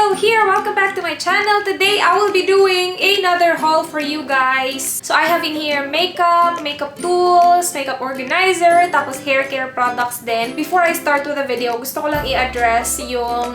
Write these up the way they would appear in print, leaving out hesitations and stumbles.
So here, welcome back to my channel. Today, I will be doing another haul for you guys. So I have in here makeup tools, makeup organizer, tapos hair care products din. Before I start with the video, gusto ko lang i-address yung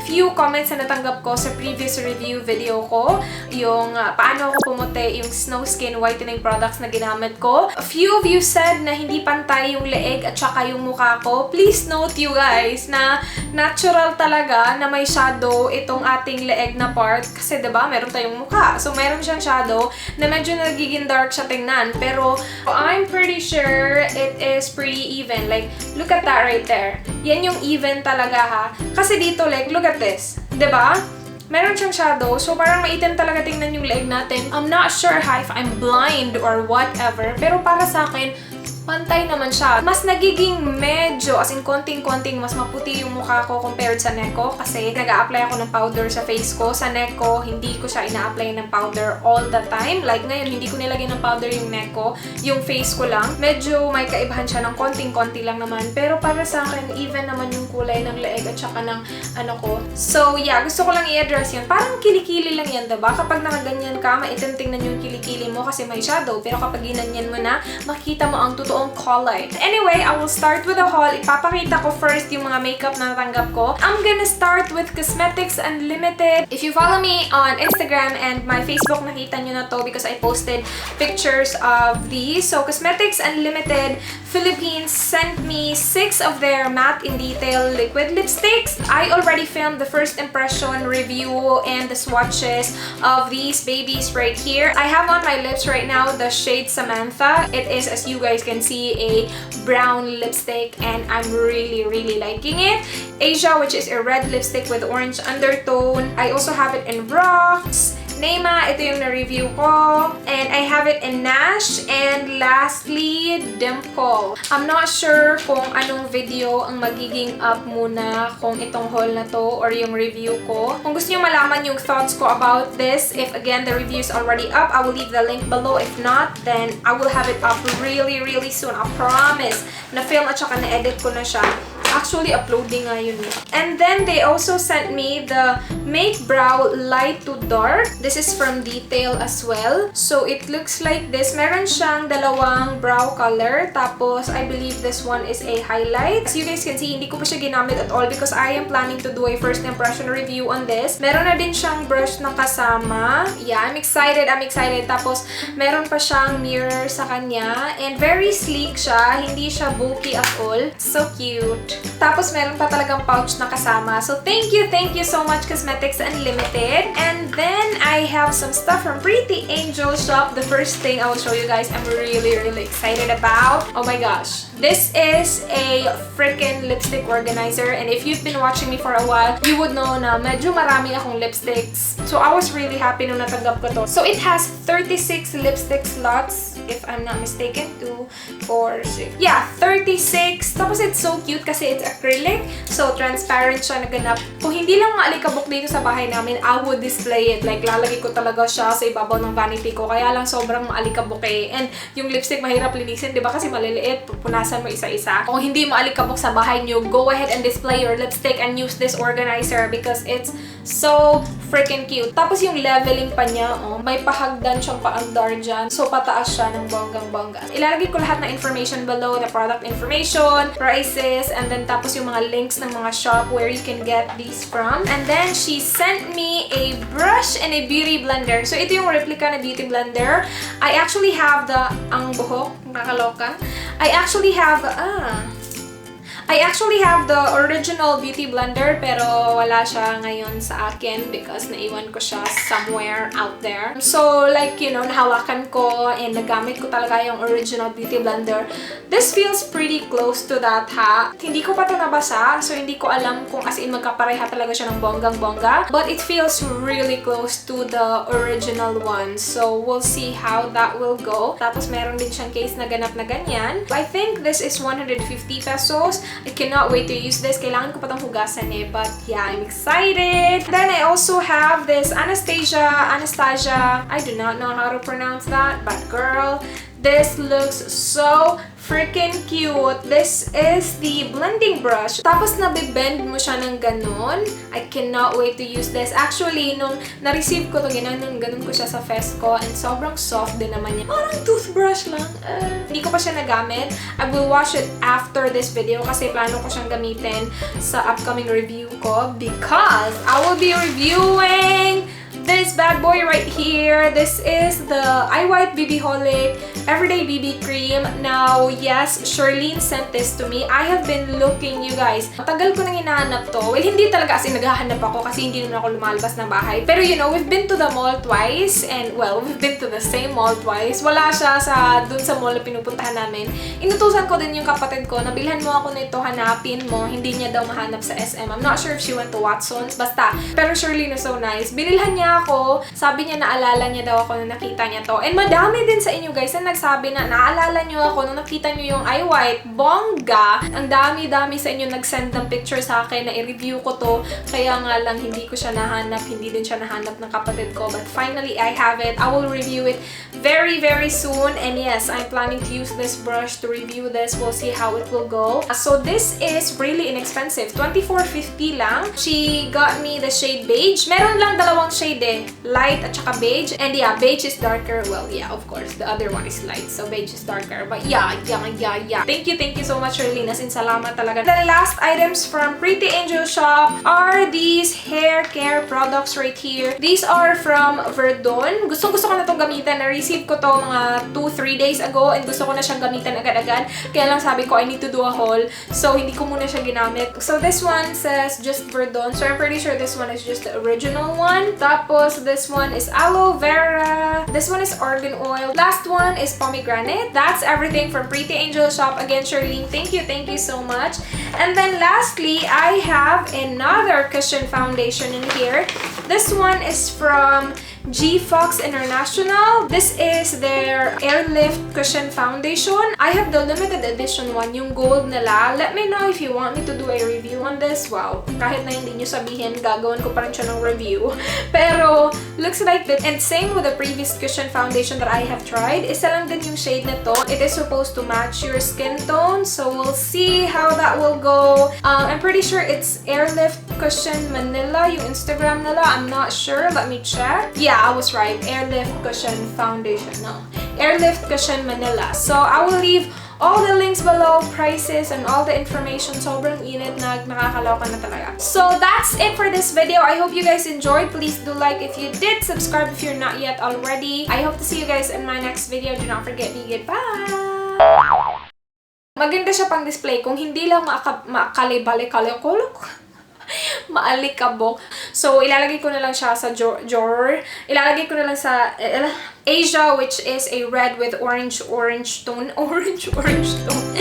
few comments na natanggap ko sa previous review video ko. Yung paano ako pumuti yung snow skin whitening products na ginamit ko. A few of you said na hindi pantay yung leeg at saka yung mukha ko. Please note you guys na natural talaga na may shadow itong ating leeg na part. Kasi diba, meron tayong mukha. So, meron siyang shadow na medyo nagiging dark siya tingnan. Pero, I'm pretty sure it is pretty even. Like, look at that right there. Yan yung even talaga ha. Kasi dito, like, look at this. Diba? Meron siyang shadow. So, parang maitim talaga tingnan yung leeg natin. I'm not sure if I'm blind or whatever. Pero para sa akin, pantay naman siya. Mas nagiging medyo, as in konting-konting, mas maputi yung mukha ko compared sa neck ko. Kasi nag-a-apply ako ng powder sa face ko. Sa neck ko, hindi ko siya ina-apply ng powder all the time. Like ngayon, hindi ko nilagyan ng powder yung neck ko. Yung face ko lang. Medyo may kaibahan siya ng konting-konti lang naman. Pero para sa akin, even naman yung kulay ng leeg at saka ng ano ko. So yeah, gusto ko lang i-address yun. Parang kilikili lang yan, diba? Kapag nakaganyan ka, maitim tingnan yung kilikili mo kasi may shadow. Pero kapag ginanyan mo na, makikita mo ang totoong color. Anyway, I will start with a haul. Ipapakita ko first yung mga makeup na natanggap ko. I'm gonna start with Cosmetix Unlimited. If you follow me on Instagram and my Facebook, nakita nyo na to because I posted pictures of these. So, Cosmetix Unlimited Philippines sent me 6 of their matte in detail liquid lipsticks. I already filmed the first impression review and the swatches of these babies right here. I have on my lips right now the shade Samantha. It is, as you guys can see, a brown lipstick and I'm really liking it. Asia, which is a red lipstick with orange undertone. I also have it in Rocks. Nema, ito yung na-review ko. And I have it in Nash. And lastly, Dimple. I'm not sure kung anong video ang magiging up muna kung itong haul na to or yung review ko. Kung gusto nyo malaman yung thoughts ko about this, if again the review is already up, I will leave the link below. If not, then I will have it up really soon. I promise. Na-film at saka na-edit ko na siya. Actually, uploading nga yun. And then, they also sent me the Make Brow Light to Dark. This is from Detail as well. So, it looks like this. Meron siyang dalawang brow color. Tapos, I believe this one is a highlight. As you guys can see, hindi ko pa siya ginamit at all because I am planning to do a first impression review on this. Meron na din siyang brush na kasama. Yeah, I'm excited. Tapos, meron pa siyang mirror sa kanya. And very sleek siya. Hindi siya bulky at all. So cute. Tapos, meron pa talagang pouch na kasama. So, thank you so much, Cosmetix Unlimited. And then, I have some stuff from Prettyangelshoppe. The first thing I will show you guys, I'm really excited about. Oh my gosh. This is a freaking lipstick organizer. And if you've been watching me for a while, you would know na medyo marami akong lipsticks. So, I was really happy nung natanggap ko to. So, it has 36 lipstick slots, if I'm not mistaken. 2, 4, 6. Yeah, 36. Tapos, it's so cute kasi it's acrylic. So, transparent siya naganap. Kung hindi lang maalikabok dito sa bahay namin, I would display it. Like, lalagay ko talaga siya sa ibabaw ng vanity ko. Kaya lang sobrang maalikabok eh. And yung lipstick mahirap linisin, di ba? Kasi maliliit. Pupunasan mo isa-isa. Kung hindi maalikabok sa bahay nyo, go ahead and display your lipstick and use this organizer because it's so freaking cute. Tapos yung leveling pa niya, oh, may pahagdan siyang paandar dyan. So, pataas siya ng bonggang-bongga. Ilalagay ko lahat ng information below, the product information, prices, and then tapos yung mga links ng mga shop where you can get these from. And then, she sent me a brush and a beauty blender. So, ito yung replica na beauty blender. I actually have the, ang buhok, nakakaloka. I actually have the original beauty blender pero wala siya ngayon sa akin because naiwan ko siya somewhere out there. So, like, you know, nahawakan ko and nagamit ko talaga yung original beauty blender. This feels pretty close to that, ha? Hindi ko pa ito nabasa, so hindi ko alam kung as in magkapareha talaga siya ng bonggang-bongga. But it feels really close to the original one. So, we'll see how that will go. Tapos, meron din siyang case na ganap na ganyan. I think this is 150 pesos. I cannot wait to use this. Kailangan ko pa itong hugasan eh. But yeah, I'm excited. Then I also have this Anastasia. I do not know how to pronounce that. But girl, This looks so freaking cute. This is the blending brush. Tapos nabibend mo siya ng ganon. I cannot wait to use this. Actually, nung na-receive ko to, ganun ko siya sa fest ko and sobrang soft din naman niya. Parang toothbrush lang. Hindi ko pa siya nagamit. I will wash it after this video kasi plano ko siyang gamitin sa upcoming review ko because I will be reviewing this bad boy right here. This is the Eye White BB Holic Everyday BB Cream. Now, yes, Charlene sent this to me. I have been looking, you guys. Matagal ko nang hinahanap to. Well, hindi talaga as in naghahanap ako kasi hindi naman ako lumalabas ng bahay. Pero you know, we've been to the mall twice and well, we've been to the same mall twice. Wala siya dun sa mall na pinupuntahan namin. Inutusan ko din yung kapatid ko na bilhan mo ako nito, hanapin mo. Hindi niya daw mahanap sa SM. I'm not sure if she went to Watson's. Basta. Pero Charlene is so nice. Binilhan niya ako. Sabi niya naalala niya daw ako nung nakita niya to. And madami din sa inyo guys na nagsabi na naalala niyo ako nung nakita niyo yung Eye White. Bongga! Ang dami-dami sa inyo nag-send ng picture sa akin na i-review ko to. Kaya nga lang hindi ko siya nahanap. Hindi din siya nahanap ng kapatid ko. But finally, I have it. I will review it very, very soon. And yes, I'm planning to use this brush to review this. We'll see how it will go. So this is really inexpensive. $24.50 lang. She got me the shade beige. Meron lang dalawang shade eh. Light at saka beige. And yeah, beige is darker. Well, yeah, of course. The other one is light. So beige is darker. But yeah. Thank you so much, Charlene. As in, salamat talaga. The last items from Prettyangelshoppe are these hair care products right here. These are from Verdon. Gusto ko na itong gamitan. Na-receive ko to mga 2-3 days ago and gusto ko na siyang gamitan agad-agad. Kaya lang sabi ko, I need to do a haul. So, hindi ko muna siya ginamit. So, this one says just Verdon. So, I'm pretty sure this one is just the original one. Tapos, this one is aloe vera. This one is argan oil. Last one is pomegranate. That's everything from Prettyangelshoppe. Again, Charlene, thank you so much. And then lastly, I have another cushion foundation in here. This one is from Gfoxx International. This is their Airlift Cushion Foundation. I have the limited edition one, yung gold nila. Let me know if you want me to do a review on this. Wow, kahit na hindi nyo sabihin, gagawin ko pa rin siya ng review. Pero, looks like that. And same with the previous cushion foundation that I have tried. Isa lang din yung shade na to. It is supposed to match your skin tone. So, we'll see how that will go. I'm pretty sure it's Airlift Cushion Manila, yung Instagram nila. I'm not sure. Let me check. Yeah, I was right. Airlift Cushion Foundation. No. Airlift Cushion Manila. So, I will leave all the links below, prices, and all the information. Sobrang init na, nakakaloka na talaga. So, that's it for this video. I hope you guys enjoyed. Please do like if you did. Subscribe if you're not yet already. I hope to see you guys in my next video. Do not forget me. Goodbye! Maganda siya pang display. Kung hindi lang maalikabok. So, ilalagay ko na lang siya sa drawer. Ilalagay ko na lang sa Asia, which is a red with orange tone. Orange tone.